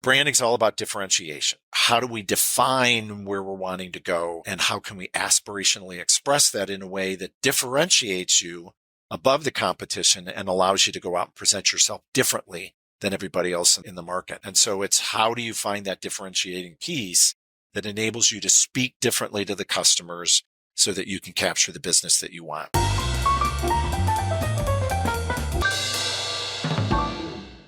Branding's all about differentiation. How do we define where we're wanting to go, and how can we aspirationally express that in a way that differentiates you above the competition and allows you to go out and present yourself differently than everybody else in the market? And so it's how do you find that differentiating piece that enables you to speak differently to the customers so that you can capture the business that you want.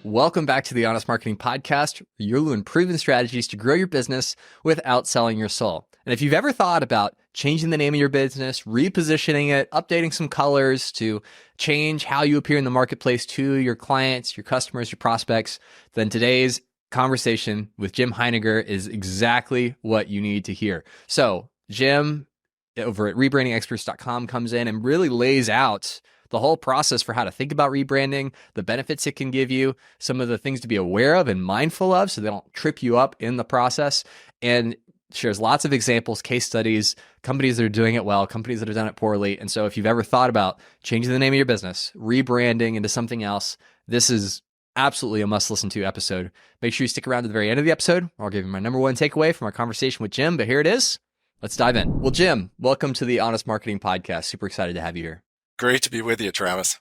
Welcome back to the Honest Marketing Podcast, where you'll learn proven strategies to grow your business without selling your soul. And if you've ever thought about changing the name of your business, repositioning it, updating some colors to change how you appear in the marketplace to your clients, your customers, your prospects, then today's conversation with Jim Heininger is exactly what you need to hear. So Jim over at rebrandingexperts.com comes in and really lays out the whole process for how to think about rebranding, the benefits it can give you, some of the things to be aware of and mindful of so they don't trip you up in the process, and shares lots of examples, case studies, companies that are doing it well, companies that have done it poorly. And so if you've ever thought about changing the name of your business, rebranding into something else, this is absolutely a must listen to episode. Make sure you stick around to the very end of the episode. I'll give you my number one takeaway from our conversation with Jim, but here it is. Let's dive in. Well, Jim, welcome to the Honest Marketing Podcast. Super excited to have you here. Great to be with you, Travis.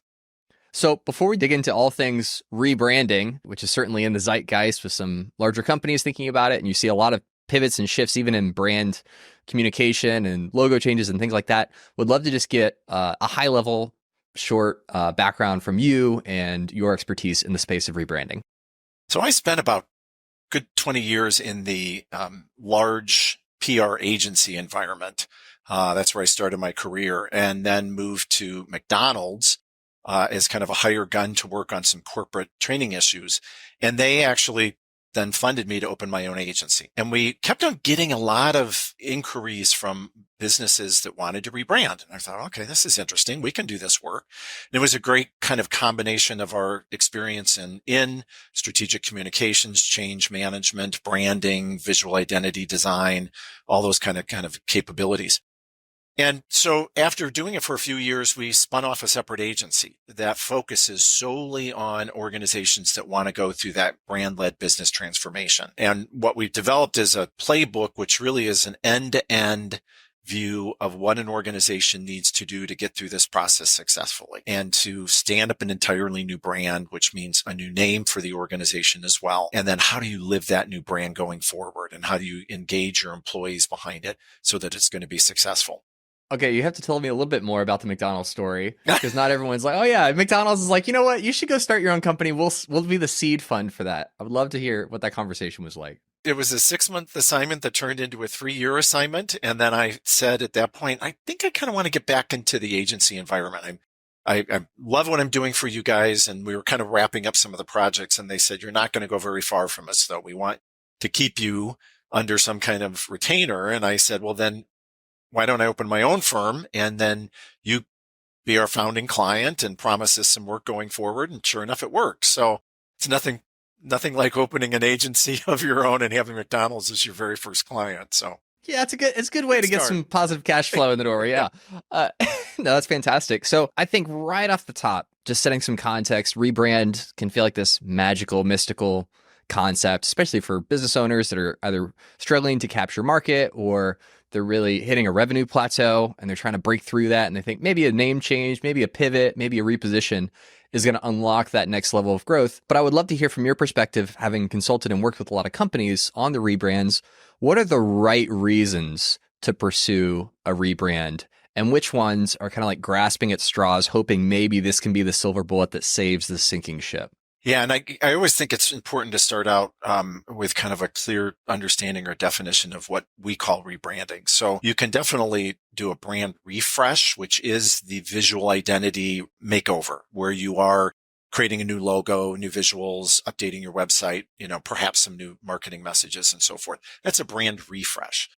So before we dig into all things rebranding, which is certainly in the zeitgeist with some larger companies thinking about it, and you see a lot of pivots and shifts even in brand communication and logo changes and things like that, would love to just get a high-level, short background from you and your expertise in the space of rebranding. So I spent about good 20 years in the large PR agency environment. That's where I started my career, and then moved to McDonald's as kind of a hired gun to work on some corporate training issues. And they actually then funded me to open my own agency. And we kept on getting a lot of inquiries from businesses that wanted to rebrand. And I thought, okay, this is interesting. We can do this work. And it was a great kind of combination of our experience in strategic communications, change management, branding, visual identity design, all those kind of capabilities. And so after doing it for a few years, we spun off a separate agency that focuses solely on organizations that want to go through that brand-led business transformation. And what we've developed is a playbook, which really is an end-to-end view of what an organization needs to do to get through this process successfully and to stand up an entirely new brand, which means a new name for the organization as well. And then how do you live that new brand going forward? And how do you engage your employees behind it so that it's going to be successful? Okay, you have to tell me a little bit more about the McDonald's story, because not everyone's like, oh yeah, McDonald's is like, you know what, you should go start your own company. We'll be the seed fund for that. I would love to hear what that conversation was like. It was a 6-month assignment that turned into a 3-year assignment. And then I said at that point, I think I kind of want to get back into the agency environment. I love what I'm doing for you guys. And we were kind of wrapping up some of the projects, and they said, you're not going to go very far from us, though. We want to keep you under some kind of retainer. And I said, well, then why don't I open my own firm, and then you be our founding client and promise us some work going forward? And sure enough, it works. So it's nothing like opening an agency of your own and having McDonald's as your very first client. So yeah, it's a good way to get some positive cash flow in the door. Yeah. No, that's fantastic. So I think right off the top, just setting some context, rebrand can feel like this magical, mystical concept, especially for business owners that are either struggling to capture market or they're really hitting a revenue plateau and they're trying to break through that. And they think maybe a name change, maybe a pivot, maybe a reposition is going to unlock that next level of growth. But I would love to hear from your perspective, having consulted and worked with a lot of companies on the rebrands, what are the right reasons to pursue a rebrand? And which ones are kind of like grasping at straws, hoping maybe this can be the silver bullet that saves the sinking ship? Yeah. And I always think it's important to start out with kind of a clear understanding or definition of what we call rebranding. So you can definitely do a brand refresh, which is the visual identity makeover, where you are creating a new logo, new visuals, updating your website, perhaps some new marketing messages and so forth. That's a brand refresh.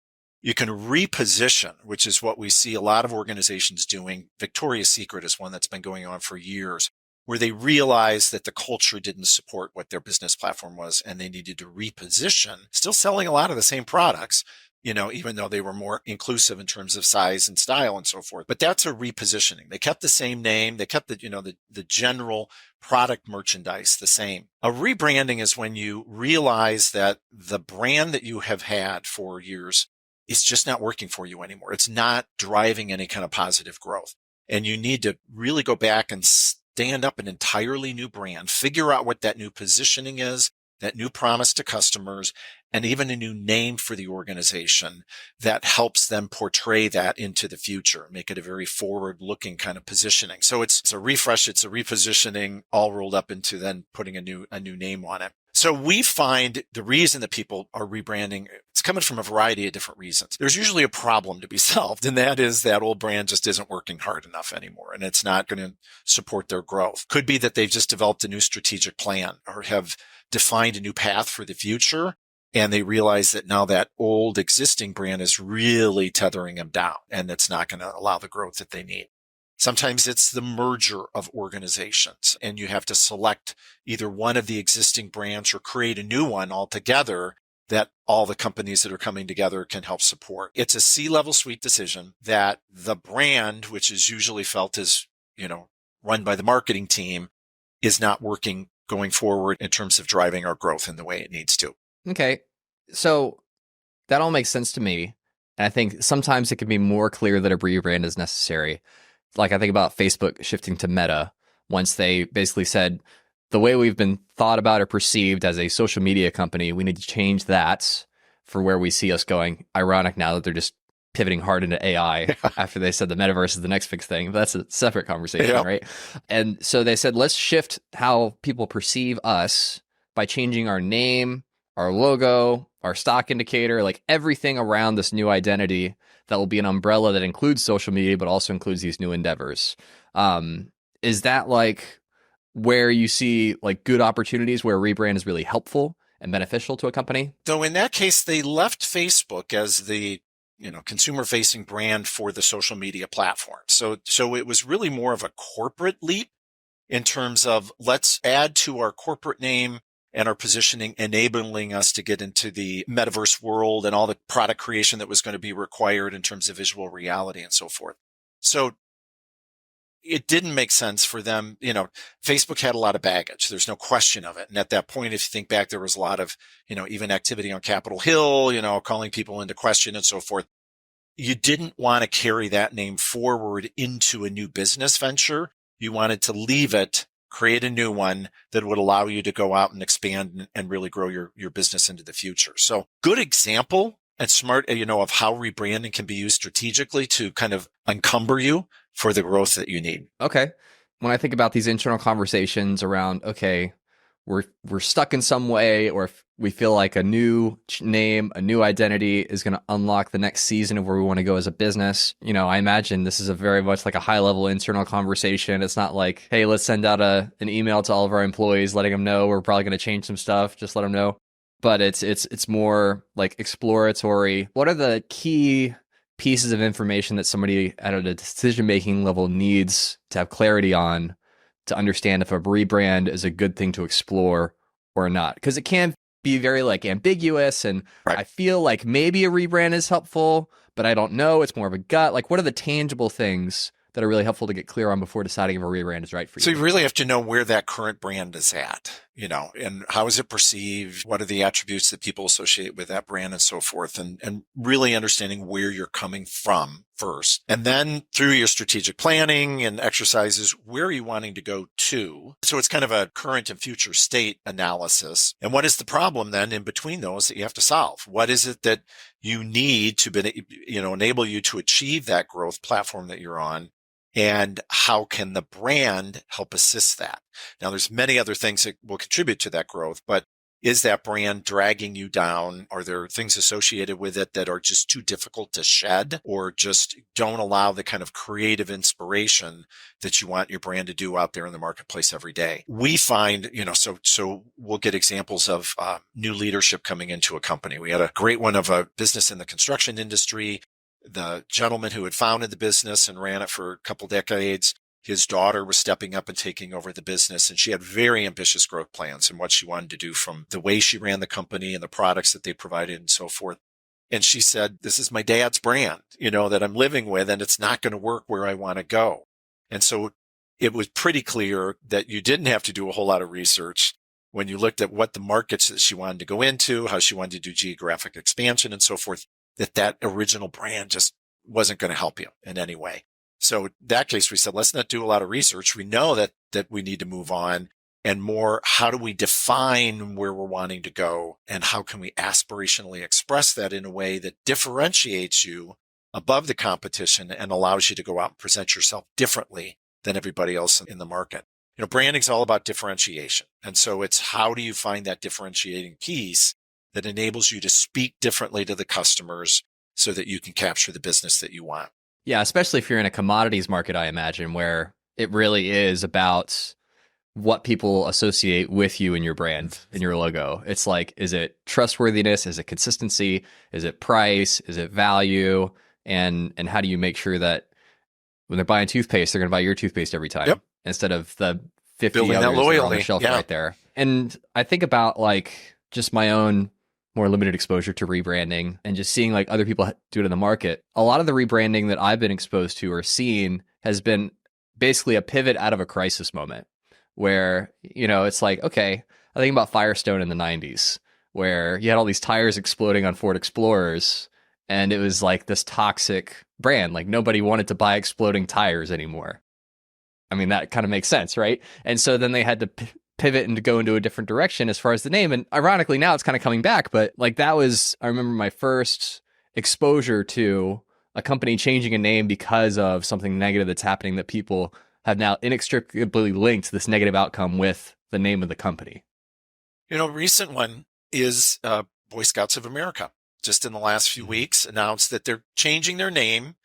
You can reposition, which is what we see a lot of organizations doing. Victoria's Secret is one that's been going on for years, where they realized that the culture didn't support what their business platform was, and they needed to reposition, still selling a lot of the same products, even though they were more inclusive in terms of size and style and so forth. But that's a repositioning. They kept the same name. They kept the general product merchandise the same. A rebranding is when you realize that the brand that you have had for years is just not working for you anymore. It's not driving any kind of positive growth. And you need to really go back and stand up an entirely new brand, figure out what that new positioning is, that new promise to customers, and even a new name for the organization that helps them portray that into the future, make it a very forward-looking kind of positioning. So it's a refresh, it's a repositioning, all rolled up into then putting a new name on it. So we find the reason that people are rebranding, it's coming from a variety of different reasons. There's usually a problem to be solved, and that is that old brand just isn't working hard enough anymore, and it's not going to support their growth. Could be that they've just developed a new strategic plan or have defined a new path for the future, and they realize that now that old existing brand is really tethering them down, and it's not going to allow the growth that they need. Sometimes it's the merger of organizations, and you have to select either one of the existing brands or create a new one altogether that all the companies that are coming together can help support. It's a C-level suite decision that the brand, which is usually felt as, run by the marketing team, is not working going forward in terms of driving our growth in the way it needs to. Okay. So that all makes sense to me. And I think sometimes it can be more clear that a rebrand is necessary. Like I think about Facebook shifting to Meta once they basically said, the way we've been thought about or perceived as a social media company, we need to change that for where we see us going. Ironic now that they're just pivoting hard into AI after they said the metaverse is the next big thing. But that's a separate conversation, right? And so they said, let's shift how people perceive us by changing our name, our logo, our stock indicator, like everything around this new identity that will be an umbrella that includes social media, but also includes these new endeavors. Is that like where you see like good opportunities where rebrand is really helpful and beneficial to a company? So in that case, they left Facebook as the consumer-facing brand for the social media platform. So it was really more of a corporate leap in terms of let's add to our corporate name and our positioning, enabling us to get into the metaverse world and all the product creation that was going to be required in terms of visual reality and so forth. So it didn't make sense for them. Facebook had a lot of baggage. There's no question of it. And at that point, if you think back, there was a lot of, even activity on Capitol Hill, calling people into question and so forth. You didn't want to carry that name forward into a new business venture. You wanted to leave it, create a new one that would allow you to go out and expand and really grow your business into the future. So good example and smart, of how rebranding can be used strategically to kind of encumber you for the growth that you need. Okay. When I think about these internal conversations around, okay, we're stuck in some way, or if we feel like a new name, a new identity is going to unlock the next season of where we want to go as a business. I imagine this is a very much like a high level internal conversation. It's not like, hey, let's send out an email to all of our employees, letting them know we're probably going to change some stuff. Just let them know. But it's more like exploratory. What are the key pieces of information that somebody at a decision-making level needs to have clarity on to understand if a rebrand is a good thing to explore or not? Because it can be very like ambiguous, and right. I feel like maybe a rebrand is helpful, but I don't know. It's more of a gut. Like, what are the tangible things that are really helpful to get clear on before deciding if a rebrand is right for you? So you really have to know where that current brand is at, and how is it perceived? What are the attributes that people associate with that brand and so forth? And really understanding where you're coming from first. And then through your strategic planning and exercises, where are you wanting to go to? So it's kind of a current and future state analysis. And what is the problem then in between those that you have to solve? What is it that you need to enable you to achieve that growth platform that you're on? And how can the brand help assist that? Now, there's many other things that will contribute to that growth, but is that brand dragging you down? Are there things associated with it that are just too difficult to shed, or just don't allow the kind of creative inspiration that you want your brand to do out there in the marketplace every day? We find, so we'll get examples of new leadership coming into a company. We had a great one of a business in the construction industry. The gentleman who had founded the business and ran it for a couple decades, his daughter was stepping up and taking over the business, and she had very ambitious growth plans and what she wanted to do from the way she ran the company and the products that they provided and so forth. And she said, this is my dad's brand, that I'm living with, and it's not going to work where I want to go. And so it was pretty clear that you didn't have to do a whole lot of research when you looked at what the markets that she wanted to go into, how she wanted to do geographic expansion and so forth, that original brand just wasn't going to help you in any way. So in that case, we said, let's not do a lot of research. We know that we need to move on, and more, how do we define where we're wanting to go, and how can we aspirationally express that in a way that differentiates you above the competition and allows you to go out and present yourself differently than everybody else in the market. Branding is all about differentiation. And so it's how do you find that differentiating piece that enables you to speak differently to the customers so that you can capture the business that you want. Yeah, especially if you're in a commodities market, I imagine, where it really is about what people associate with you and your brand and your logo. It's like, is it trustworthiness? Is it consistency? Is it price? Is it value? And how do you make sure that when they're buying toothpaste, they're going to buy your toothpaste every time instead of the 50 Building others that are on the shelf yeah. right there. And I think about like just my own more limited exposure to rebranding and just seeing like other people do it in the market. A lot of the rebranding that I've been exposed to or seen has been basically a pivot out of a crisis moment where, it's like, okay, I think about Firestone in the 90s where you had all these tires exploding on Ford Explorers. And it was like this toxic brand. Like nobody wanted to buy exploding tires anymore. I mean, that kind of makes sense, right? And so then they had to pivot and to go into a different direction as far as the name. And ironically, now it's kind of coming back. But like I remember my first exposure to a company changing a name because of something negative that's happening that people have now inextricably linked this negative outcome with the name of the company. A recent one is Boy Scouts of America. Just in the last few weeks, announced that they're changing their name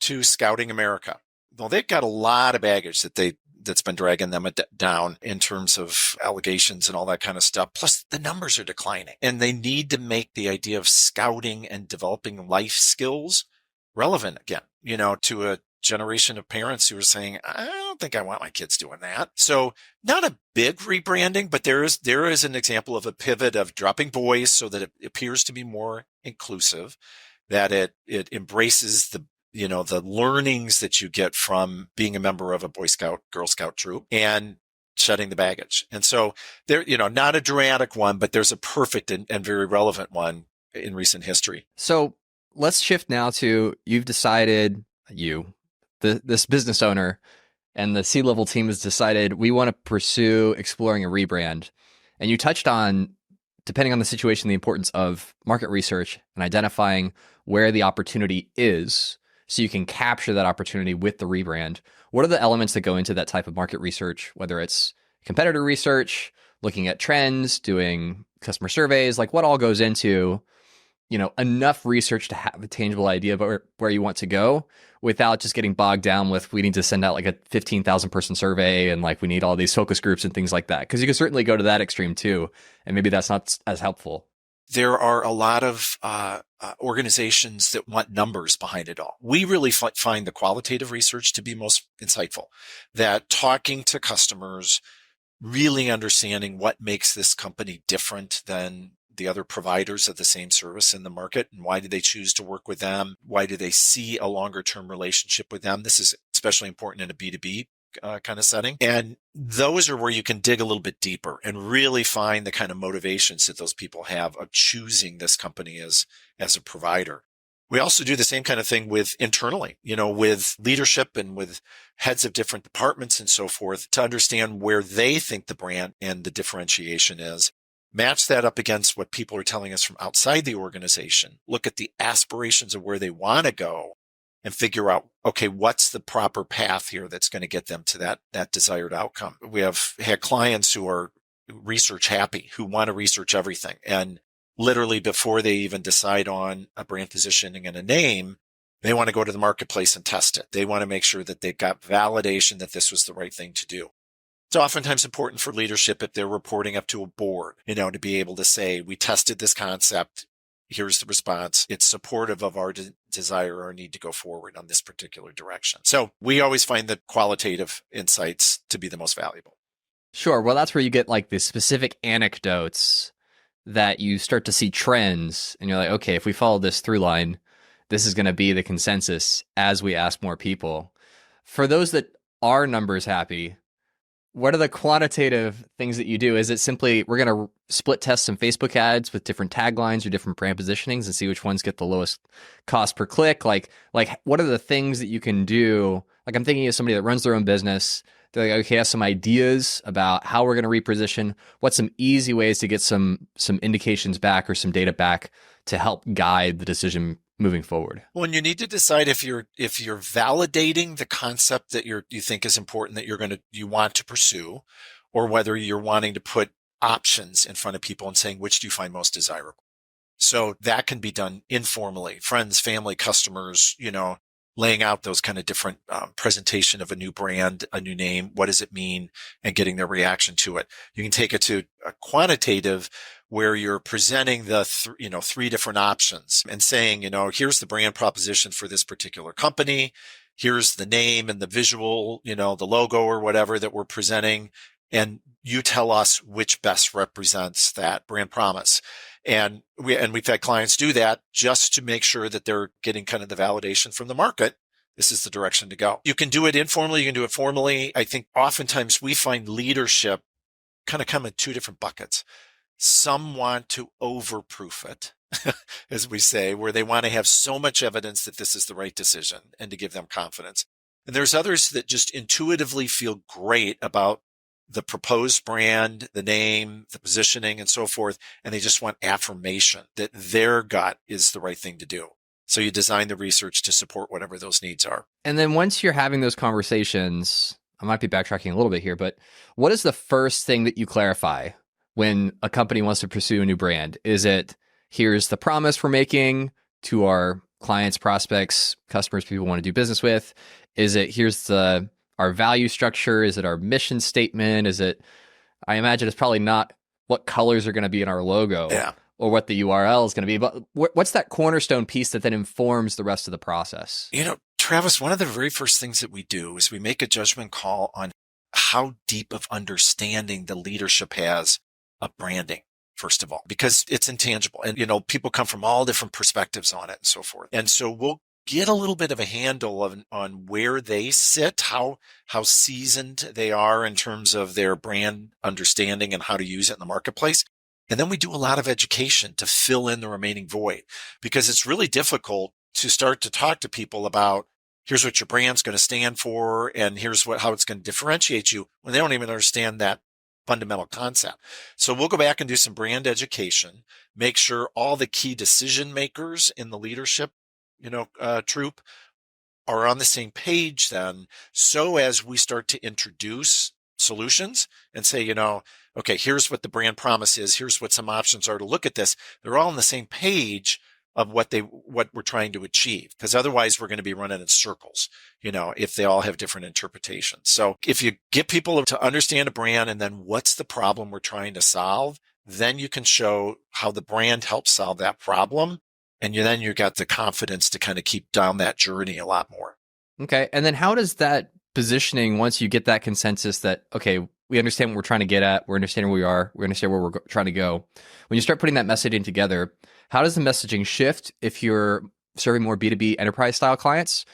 to Scouting America. Well, they've got a lot of baggage that's been dragging them down in terms of allegations and all that kind of stuff. Plus, the numbers are declining, and they need to make the idea of scouting and developing life skills relevant again, to a generation of parents who are saying, I don't think I want my kids doing that. So not a big rebranding, but there is an example of a pivot of dropping boys so that it appears to be more inclusive, that it embraces the learnings that you get from being a member of a Boy Scout, Girl Scout troop and shedding the baggage. And so there, not a dramatic one, but there's a perfect and very relevant one in recent history. So let's shift now to you've decided this business owner and the C-level team has decided we want to pursue exploring a rebrand. And you touched on, depending on the situation, the importance of market research and identifying where the opportunity is so you can capture that opportunity with the rebrand. What are the elements that go into that type of market research, whether it's competitor research, looking at trends, doing customer surveys, like what all goes into, enough research to have a tangible idea about where you want to go without just getting bogged down with, we need to send out like a 15,000 person survey and like we need all these focus groups and things like that. Because you can certainly go to that extreme too. And maybe that's not as helpful. There are a lot of organizations that want numbers behind it all. We really find the qualitative research to be most insightful, that talking to customers, really understanding what makes this company different than the other providers of the same service in the market, and why do they choose to work with them? Why do they see a longer term relationship with them? This is especially important in a B2B kind of setting. And those are where you can dig a little bit deeper and really find the kind of motivations that those people have of choosing this company as a provider. We also do the same kind of thing with internally, with leadership and with heads of different departments and so forth, to understand where they think the brand and the differentiation is. Match that up against what people are telling us from outside the organization. Look at the aspirations of where they want to go and figure out, okay, what's the proper path here that's going to get them to that desired outcome. We have had clients who are research happy, who want to research everything. And literally before they even decide on a brand positioning and a name, they want to go to the marketplace and test it. They want to make sure that they've got validation that this was the right thing to do. It's oftentimes important for leadership if they're reporting up to a board, to be able to say, we tested this concept. Here's the response. It's supportive of our desire or need to go forward on this particular direction. So we always find the qualitative insights to be the most valuable. Sure. Well, that's where you get like the specific anecdotes that you start to see trends and you're like, okay, if we follow this through line, this is going to be the consensus as we ask more people. For those that are numbers happy, what are the quantitative things that you do? Is it simply we're going to split test some Facebook ads with different taglines or different brand positionings and see which ones get the lowest cost per click? Like what are the things that you can do? Like I'm thinking of somebody that runs their own business. They're like, okay, I have some ideas about how we're going to reposition. What's some easy ways to get some indications back or some data back to help guide the decision moving forward? Well, and you need to decide if you're validating the concept that you think is important that you want to pursue, or whether you're wanting to put options in front of people and saying, which do you find most desirable? So that can be done informally, friends, family, customers, laying out those kind of different presentation of a new brand, a new name. What does it mean? And getting their reaction to it. You can take it to a quantitative where you're presenting the three different options and saying, here's the brand proposition for this particular company. Here's the name and the visual, the logo or whatever that we're presenting. And you tell us which best represents that brand promise. And we've had clients do that just to make sure that they're getting kind of the validation from the market. This is the direction to go. You can do it informally. You can do it formally. I think oftentimes we find leadership kind of come in two different buckets. Some want to overproof it, as we say, where they want to have so much evidence that this is the right decision and to give them confidence. And there's others that just intuitively feel great about the proposed brand, the name, the positioning, and so forth. And they just want affirmation that their gut is the right thing to do. So you design the research to support whatever those needs are. And then once you're having those conversations, I might be backtracking a little bit here, but what is the first thing that you clarify when a company wants to pursue a new brand? Is it, here's the promise we're making to our clients, prospects, customers, people we want to do business with? Is it, here's our value structure? Is it our mission statement? Is it, I imagine it's probably not what colors are going to be in our logo or what the URL is going to be, but what's that cornerstone piece that then informs the rest of the process? Travis, one of the very first things that we do is we make a judgment call on how deep of understanding the leadership has of branding, first of all, because it's intangible and, people come from all different perspectives on it and so forth. And so we'll get a little bit of a handle on where they sit, how seasoned they are in terms of their brand understanding and how to use it in the marketplace. And then we do a lot of education to fill in the remaining void, because it's really difficult to start to talk to people about here's what your brand's going to stand for and here's how it's going to differentiate you when they don't even understand that fundamental concept. So we'll go back and do some brand education, make sure all the key decision makers in the leadership troop are on the same page then, so as we start to introduce solutions and say, okay, here's what the brand promise is. Here's what some options are to look at this. They're all on the same page of what we're trying to achieve. Because otherwise we're going to be running in circles, if they all have different interpretations. So if you get people to understand a brand and then what's the problem we're trying to solve, then you can show how the brand helps solve that problem. And you got the confidence to kind of keep down that journey a lot more. Okay. And then how does that positioning, once you get that consensus that, okay, we understand what we're trying to get at, we're understanding where we are, we understand where we're trying to go. When you start putting that messaging together, how does the messaging shift if you're serving more B2B enterprise style clients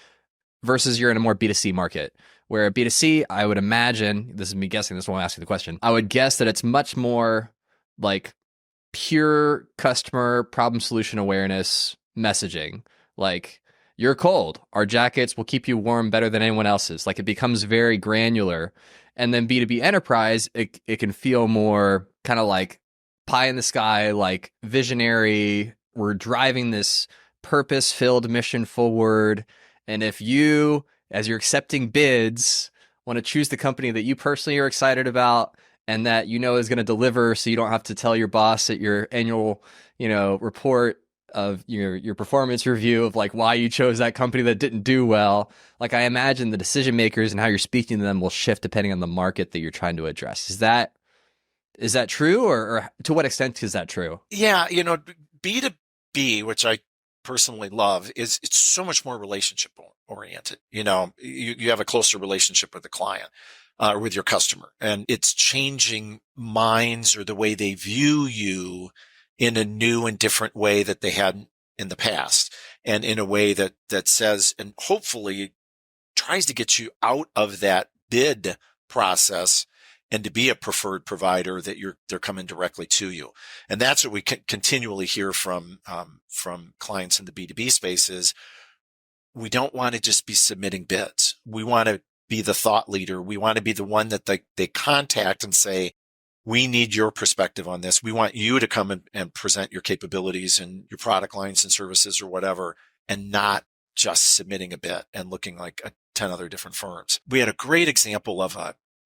versus you're in a more B2C market? Where B2C, I would imagine, this is me guessing, this is why I'm asking the question, I would guess that it's much more like pure customer problem solution awareness messaging. Like, you're cold, our jackets will keep you warm better than anyone else's. Like, it becomes very granular. And then B2B enterprise, it can feel more kind of like pie in the sky, like visionary. We're driving this purpose-filled mission forward. And if you, as you're accepting bids, want to choose the company that you personally are excited about and that is going to deliver, so you don't have to tell your boss at your annual, report of your performance review of like why you chose that company that didn't do well. Like, I imagine the decision makers and how you're speaking to them will shift depending on the market that you're trying to address. Is that true, or to what extent is that true? Yeah, B2B, which I personally love, it's so much more relationship oriented. You have a closer relationship with the client. Or with your customer, and it's changing minds or the way they view you in a new and different way that they hadn't in the past, and in a way that says, and hopefully tries to get you out of that bid process and to be a preferred provider that they're coming directly to you. And that's what we continually hear from clients in the B2B space is we don't want to just be submitting bids. We want to be the thought leader. We want to be the one that they contact and say, we need your perspective on this. We want you to come and present your capabilities and your product lines and services or whatever, and not just submitting a bid and looking like 10 other different firms. We had a great example of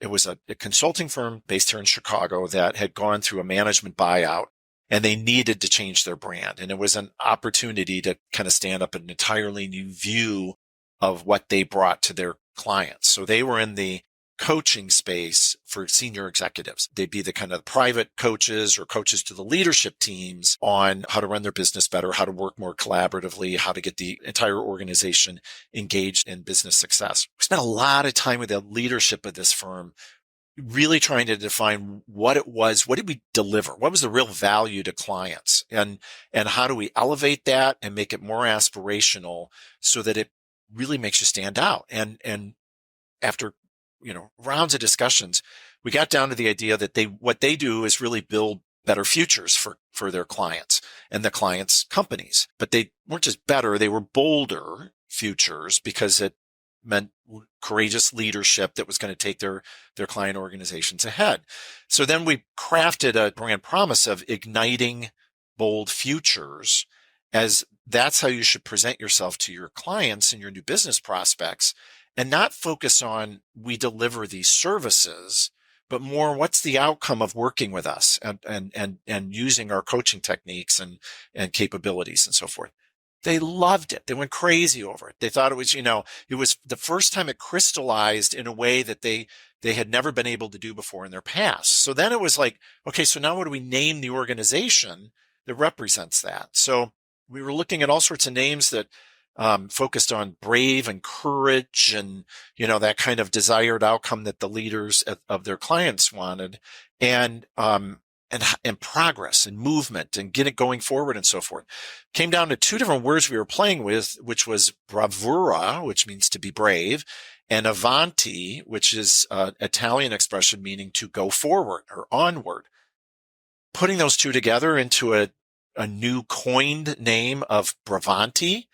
it was a consulting firm based here in Chicago that had gone through a management buyout, and they needed to change their brand. And it was an opportunity to kind of stand up an entirely new view of what they brought to their clients. So they were in the coaching space for senior executives. They'd be the kind of private coaches or coaches to the leadership teams on how to run their business better, how to work more collaboratively, how to get the entire organization engaged in business success. We spent a lot of time with the leadership of this firm really trying to define what it was, what did we deliver? What was the real value to clients? And how do we elevate that and make it more aspirational so that it really makes you stand out? And after rounds of discussions, we got down to the idea that what they do is really build better futures for their clients and the clients' companies. But they weren't just better, they were bolder futures because it meant courageous leadership that was going to take their client organizations ahead. So then we crafted a brand promise of igniting bold futures, as that's how you should present yourself to your clients and your new business prospects, and not focus on we deliver these services, but more what's the outcome of working with us and using our coaching techniques and capabilities and so forth. They loved it. They went crazy over it. They thought it was, it was the first time it crystallized in a way that they had never been able to do before in their past. So then it was like, okay, so now what do we name the organization that represents that? So we were looking at all sorts of names that focused on brave and courage and, that kind of desired outcome that the leaders of their clients wanted, and progress and movement and get it going forward and so forth. Came down to two different words we were playing with, which was bravura, which means to be brave, and avanti, which is an Italian expression meaning to go forward or onward. Putting those two together into a new coined name of Bravanti,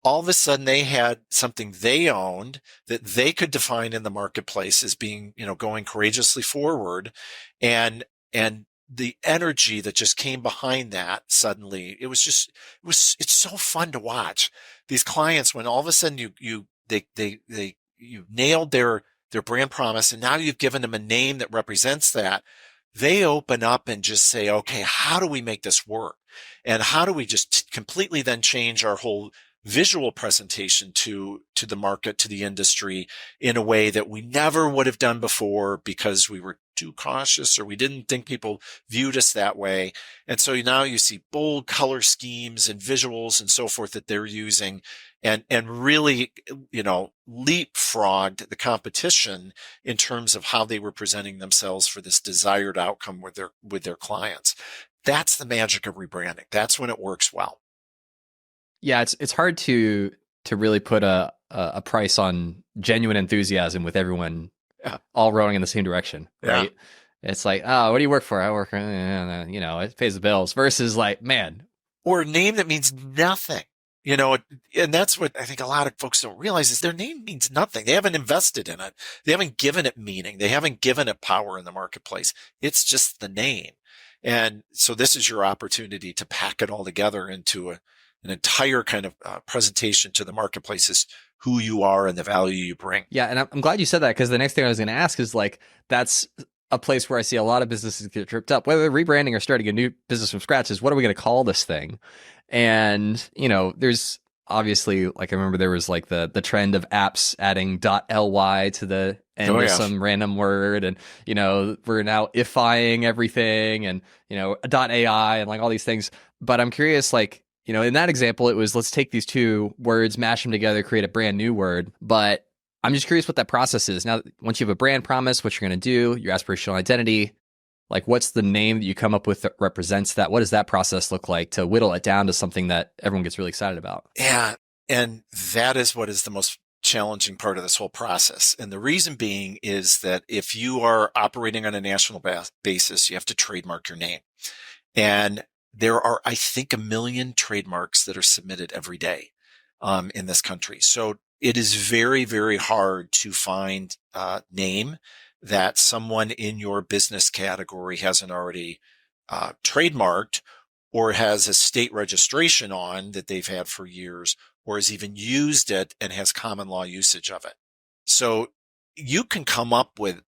all of a sudden they had something they owned that they could define in the marketplace as being, going courageously forward, and the energy that just came behind that suddenly, it's so fun to watch these clients when all of a sudden you nailed their brand promise, and now you've given them a name that represents that. They open up and just say, okay, how do we make this work? And how do we just completely then change our whole visual presentation to the market, to the industry, in a way that we never would have done before because we were too cautious or we didn't think people viewed us that way. And so now you see bold color schemes and visuals and so forth that they're using, and really, leapfrogged the competition in terms of how they were presenting themselves for this desired outcome with their clients. That's the magic of rebranding. That's when it works well. Yeah, it's hard to really put a price on genuine enthusiasm with everyone all rowing in the same direction, right? Yeah. It's like, oh, what do you work for? I work, it pays the bills, versus like, man. Or a name that means nothing, and that's what I think a lot of folks don't realize is their name means nothing. They haven't invested in it. They haven't given it meaning. They haven't given it power in the marketplace. It's just the name. And so this is your opportunity to pack it all together into an entire kind of presentation to the marketplace is who you are and the value you bring. Yeah. And I'm glad you said that, because the next thing I was going to ask is like, that's a place where I see a lot of businesses get tripped up, whether they're rebranding or starting a new business from scratch, is what are we going to call this thing? And, there's obviously, like, I remember there was like the trend of apps adding .ly to the end of some random word. And, we're now ifying everything and, .ai and like all these things. But I'm curious, like, in that example, it was, let's take these two words, mash them together, create a brand new word. But I'm just curious what that process is. Now, once you have a brand promise, what you're going to do, your aspirational identity, Like, what's the name that you come up with that represents that? What does that process look like to whittle it down to something that everyone gets really excited about? Yeah. And that is what is the most challenging part of this whole process. And the reason being is that if you are operating on a national basis, you have to trademark your name. And there are, I think, 1 million trademarks that are submitted every day in this country. So it is very, very hard to find a name that someone in your business category hasn't already trademarked or has a state registration on that they've had for years, or has even used it and has common law usage of it. So you can come up with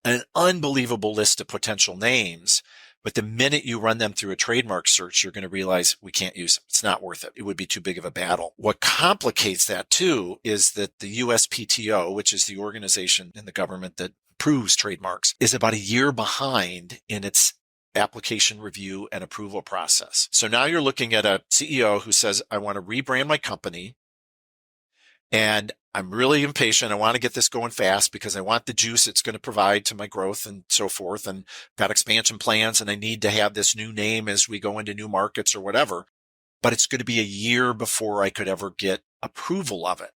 an unbelievable list of potential names, but the minute you run them through a trademark search, you're going to realize we can't use them. It's not worth it. It would be too big of a battle. What complicates that too is that the USPTO, which is the organization in the government that approves trademarks, is about a year behind in its application review and approval process. So now you're looking at a CEO who says, I want to rebrand my company and I'm really impatient. I want to get this going fast because I want the juice it's going to provide to my growth and so forth. And got expansion plans and I need to have this new name as we go into new markets or whatever. But it's going to be a year before I could ever get approval of it.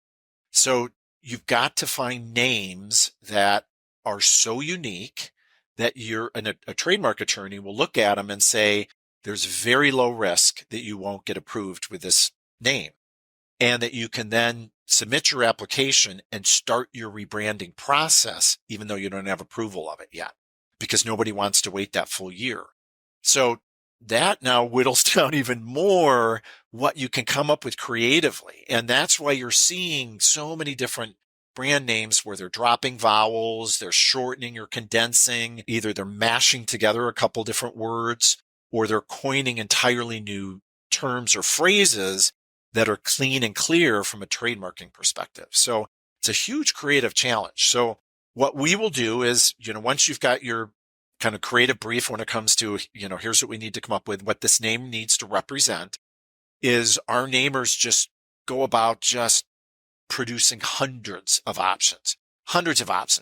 So you've got to find names that are so unique that a trademark attorney will look at them and say, there's very low risk that you won't get approved with this name, and that you can then submit your application and start your rebranding process, even though you don't have approval of it yet, because nobody wants to wait that full year. So that now whittles down even more what you can come up with creatively. And that's why you're seeing so many different brand names where they're dropping vowels, they're shortening or condensing, either they're mashing together a couple different words, or they're coining entirely new terms or phrases that are clean and clear from a trademarking perspective. So it's a huge creative challenge. So what we will do is, once you've got your kind of creative brief when it comes to, here's what we need to come up with, what this name needs to represent, is our namers just go about just producing hundreds of options,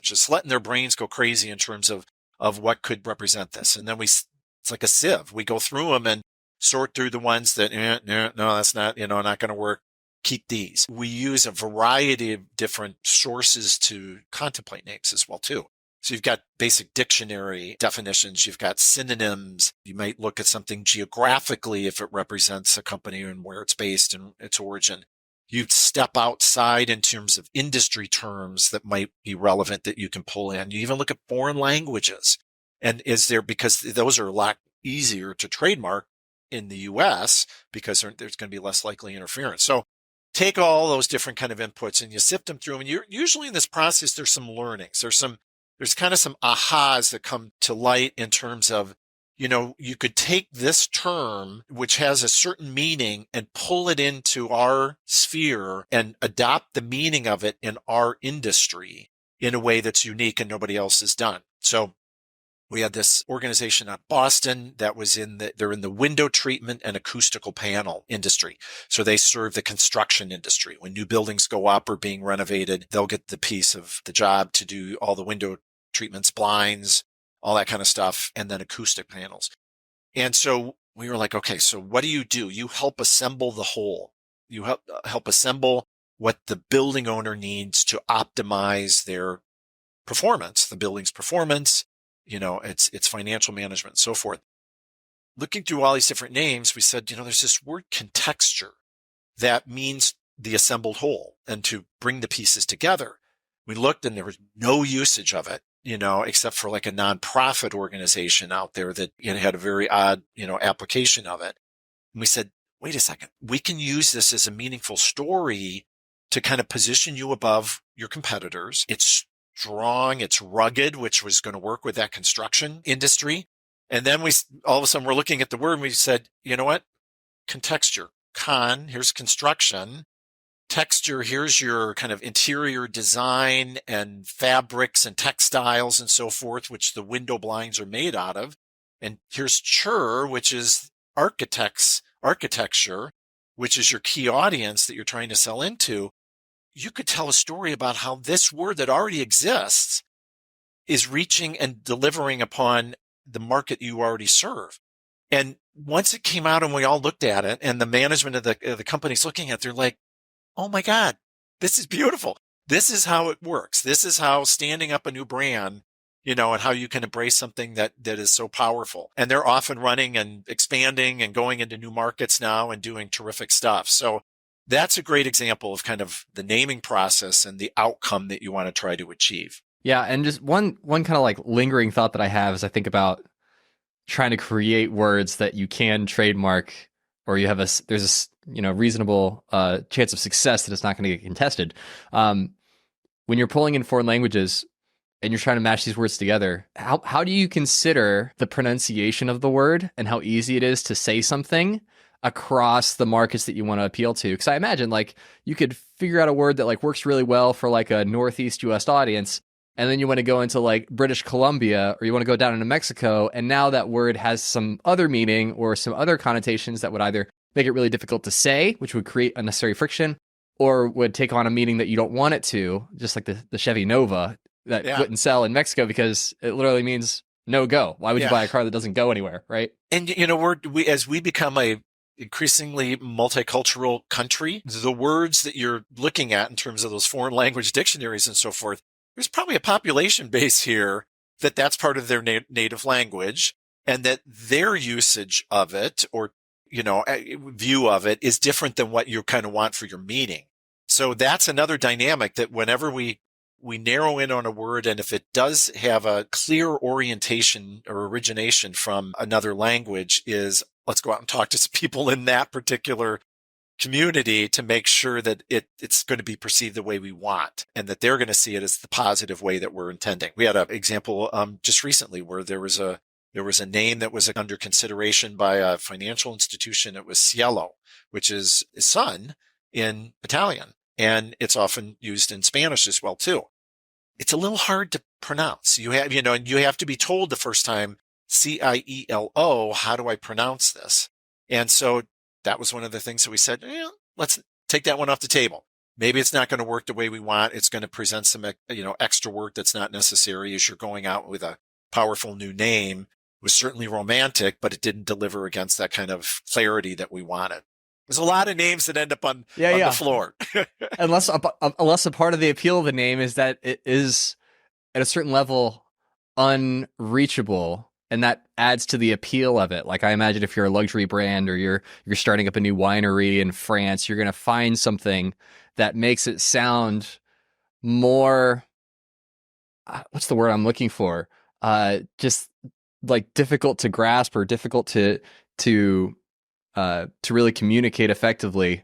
just letting their brains go crazy in terms of what could represent this. And then it's like a sieve. We go through them and sort through the ones that, no, that's not, not going to work. Keep these. We use a variety of different sources to contemplate names as well, too. So you've got basic dictionary definitions. You've got synonyms. You might look at something geographically if it represents a company and where it's based and its origin. You step outside in terms of industry terms that might be relevant that you can pull in. You even look at foreign languages. And because those are a lot easier to trademark in the US because there's going to be less likely interference. So take all those different kind of inputs and you sift them through them. And you're usually in this process, there's some learnings. There's kind of some ahas that come to light in terms of, you could take this term, which has a certain meaning, and pull it into our sphere and adopt the meaning of it in our industry in a way that's unique and nobody else has done. So we had this organization out of Boston that was they're in the window treatment and acoustical panel industry. So they serve the construction industry. When new buildings go up or being renovated, they'll get the piece of the job to do all the window treatments, blinds, all that kind of stuff, and then acoustic panels. And so we were like, okay, so what do? You help assemble the whole. You help assemble what the building owner needs to optimize their performance, the building's performance, its financial management and so forth. Looking through all these different names, we said, there's this word contexture that means the assembled whole and to bring the pieces together. We looked and there was no usage of it, except for like a nonprofit organization out there that had a very odd, application of it. And we said, wait a second, we can use this as a meaningful story to kind of position you above your competitors. It's strong, it's rugged, which was going to work with that construction industry. And then all of a sudden we're looking at the word and we said, you know what? Contexture. Here's construction. Texture, here's your kind of interior design and fabrics and textiles and so forth, which the window blinds are made out of. And here's chur, which is architecture, which is your key audience that you're trying to sell into. You could tell a story about how this word that already exists is reaching and delivering upon the market you already serve. And once it came out and we all looked at it and the management of the company's looking at it, they're like, oh my God, this is beautiful. This is how it works. This is how standing up a new brand, and how you can embrace something that is so powerful. And they're off and running and expanding and going into new markets now and doing terrific stuff. So that's a great example of kind of the naming process and the outcome that you want to try to achieve. Yeah. And just one kind of like lingering thought that I have as I think about trying to create words that you can trademark, or you have there's a reasonable chance of success that it's not going to get contested. When you're pulling in foreign languages and you're trying to match these words together, how do you consider the pronunciation of the word and how easy it is to say something across the markets that you want to appeal to? Because I imagine like you could figure out a word that like works really well for like a Northeast US audience, and then you want to go into like British Columbia, or you want to go down into Mexico, and now that word has some other meaning or some other connotations that would either make it really difficult to say, which would create unnecessary friction, or would take on a meaning that you don't want it to, just like the Chevy Nova that wouldn't sell in Mexico because it literally means no go. Why would you buy a car that doesn't go anywhere, right? And as we become a increasingly multicultural country, the words that you're looking at in terms of those foreign language dictionaries and so forth, there's probably a population base here that's part of their native language, and that their usage of it or view of it is different than what you kind of want for your meaning. So that's another dynamic that whenever we narrow in on a word, and if it does have a clear orientation or origination from another language, is let's go out and talk to some people in that particular community to make sure that it's going to be perceived the way we want, and that they're going to see it as the positive way that we're intending. We had an example just recently where there was a name that was under consideration by a financial institution. It was Cielo, which is sun in Italian, and it's often used in Spanish as well too. It's a little hard to pronounce. You have to be told the first time, Cielo, how do I pronounce this? And so that was one of the things that we said, let's take that one off the table. Maybe it's not going to work the way we want. It's going to present some, extra work that's not necessary as you're going out with a powerful new name. It was certainly romantic, but it didn't deliver against that kind of clarity that we wanted. There's a lot of names that end up on the floor. unless a part of the appeal of the name is that it is at a certain level unreachable, and that adds to the appeal of it. Like I imagine if you're a luxury brand or you're starting up a new winery in France, you're going to find something that makes it sound more, what's the word I'm looking for? Just like difficult to grasp or difficult to really communicate effectively,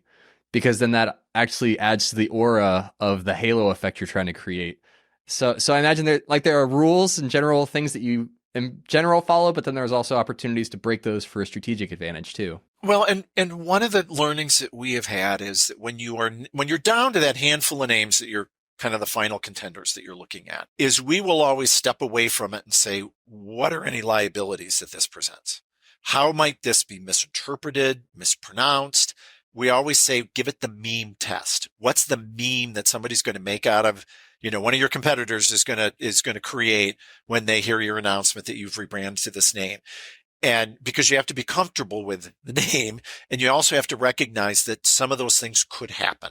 because then that actually adds to the aura of the halo effect you're trying to create. So I imagine there are rules and general things that you in general follow, but then there's also opportunities to break those for a strategic advantage too. Well, and one of the learnings that we have had is that when you're down to that handful of names that you're kind of the final contenders that you're looking at, is we will always step away from it and say, what are any liabilities that this presents? How might this be misinterpreted, mispronounced? We always say, give it the meme test. What's the meme that somebody's going to make out of, one of your competitors is going to create when they hear your announcement that you've rebranded to this name? And because you have to be comfortable with the name, and you also have to recognize that some of those things could happen,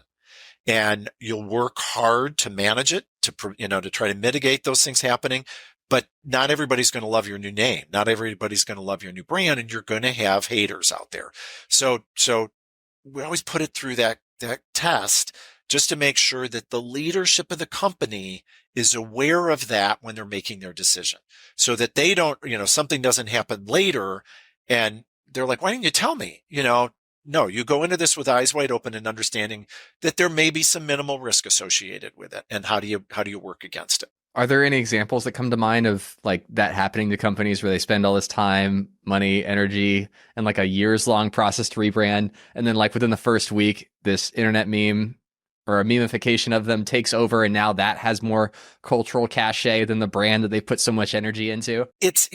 and you'll work hard to manage it, to try to mitigate those things happening. But not everybody's going to love your new name. Not everybody's going to love your new brand, and you're going to have haters out there. So we always put it through that test just to make sure that the leadership of the company is aware of that when they're making their decision, so that they don't, something doesn't happen later and they're like, why didn't you tell me? No, you go into this with eyes wide open and understanding that there may be some minimal risk associated with it. And how do you work against it? Are there any examples that come to mind of like that happening to companies where they spend all this time, money, energy, and like a years long process to rebrand, and then like within the first week, this internet meme or a memification of them takes over, and now that has more cultural cachet than the brand that they put so much energy into? It's,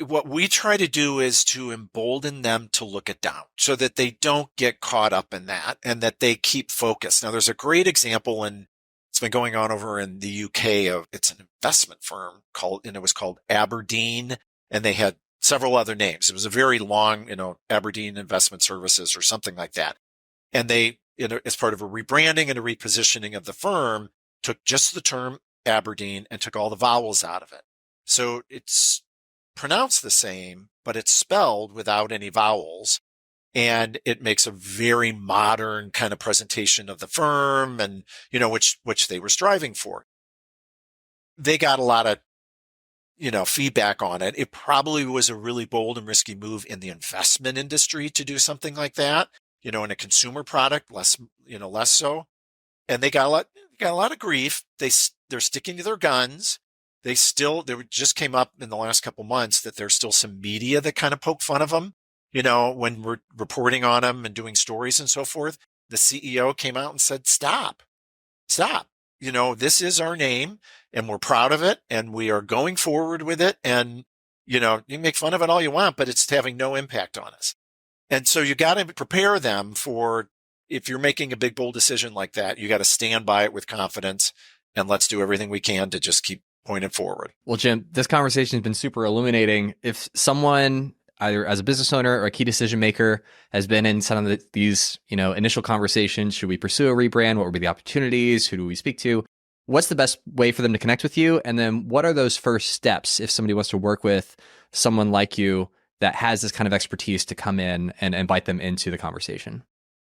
what we try to do is to embolden them to look it down so that they don't get caught up in that, and that they keep focused. Now, there's a great example, and it's been going on over in the UK. It's an investment firm it was called Aberdeen, and they had several other names. It was a very long, Aberdeen Investment Services or something like that. And they, as part of a rebranding and a repositioning of the firm, took just the term Aberdeen and took all the vowels out of it. So it's pronounced the same, but it's spelled without any vowels. And it makes a very modern kind of presentation of the firm and, which they were striving for. They got a lot of, feedback on it. It probably was a really bold and risky move in the investment industry to do something like that, in a consumer product, less so. And they got a lot of grief. They're sticking to their guns. There just came up in the last couple months that there's still some media that kind of poke fun of them, when we're reporting on them and doing stories and so forth. The CEO came out and said, stop. This is our name and we're proud of it and we are going forward with it. And, you can make fun of it all you want, but it's having no impact on us. And so you got to prepare them for, if you're making a big, bold decision like that, you got to stand by it with confidence and let's do everything we can to just keep pointing forward. Well, Jim, this conversation has been super illuminating. If someone, either as a business owner or a key decision maker, has been in some of these, initial conversations, should we pursue a rebrand? What would be the opportunities? Who do we speak to? What's the best way for them to connect with you? And then what are those first steps if somebody wants to work with someone like you that has this kind of expertise to come in and invite them into the conversation?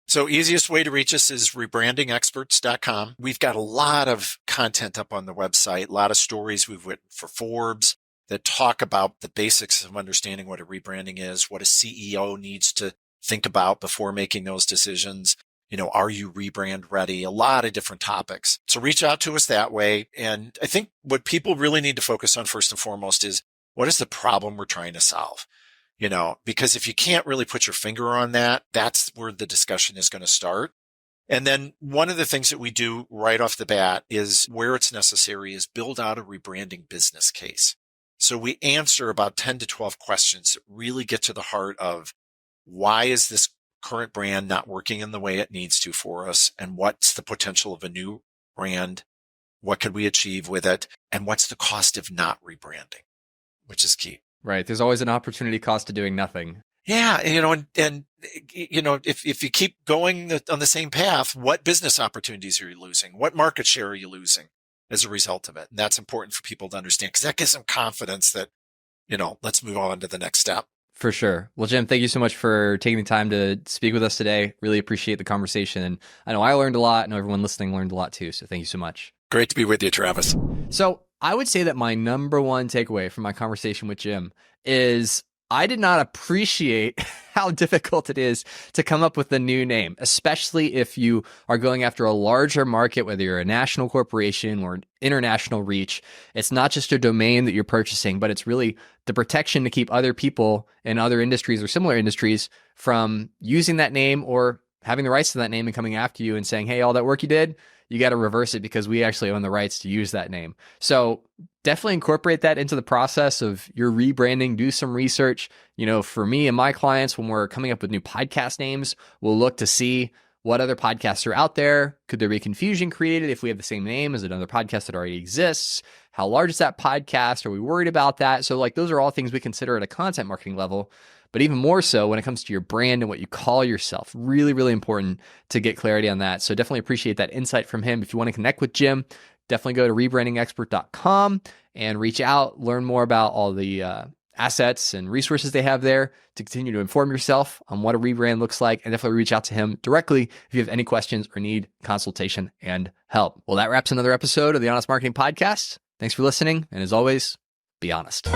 So easiest way to reach us is rebrandingexperts.com. We've got a lot of content up on the website, a lot of stories we've written for Forbes that talk about the basics of understanding what a rebranding is, what a CEO needs to think about before making those decisions. Are you rebrand ready? A lot of different topics. So reach out to us that way. And I think what people really need to focus on first and foremost is, what is the problem we're trying to solve? Because if you can't really put your finger on that, that's where the discussion is going to start. And then one of the things that we do right off the bat is, where it's necessary, is build out a rebranding business case. So we answer about 10 to 12 questions that really get to the heart of, why is this current brand not working in the way it needs to for us? And what's the potential of a new brand? What could we achieve with it? And what's the cost of not rebranding, which is key. Right. There's always an opportunity cost to doing nothing. Yeah. If you keep going on the same path, what business opportunities are you losing? What market share are you losing as a result of it? And that's important for people to understand, because that gives them confidence that, let's move on to the next step. For sure. Well, Jim, thank you so much for taking the time to speak with us today. Really appreciate the conversation. And I know I learned a lot. I know everyone listening learned a lot too. So thank you so much. Great to be with you, Travis. So I would say that my number one takeaway from my conversation with Jim is, I did not appreciate how difficult it is to come up with a new name, especially if you are going after a larger market, whether you're a national corporation or an international reach. It's not just a domain that you're purchasing, but it's really the protection to keep other people in other industries or similar industries from using that name or having the rights to that name and coming after you and saying, hey, all that work you did, you got to reverse it because we actually own the rights to use that name. So definitely incorporate that into the process of your rebranding. Do some research. For me and my clients, when we're coming up with new podcast names, we'll look to see what other podcasts are out there. Could there be confusion created if we have the same name as another podcast that already exists? How large is that podcast? Are we worried about that? So those are all things we consider at a content marketing level. But even more so when it comes to your brand and what you call yourself, really, really important to get clarity on that. So definitely appreciate that insight from him. If you want to connect with Jim, definitely go to rebrandingexpert.com and reach out, learn more about all the assets and resources they have there to continue to inform yourself on what a rebrand looks like, and definitely reach out to him directly if you have any questions or need consultation and help. Well, that wraps another episode of the Honest Marketing Podcast. Thanks for listening. And as always, be honest.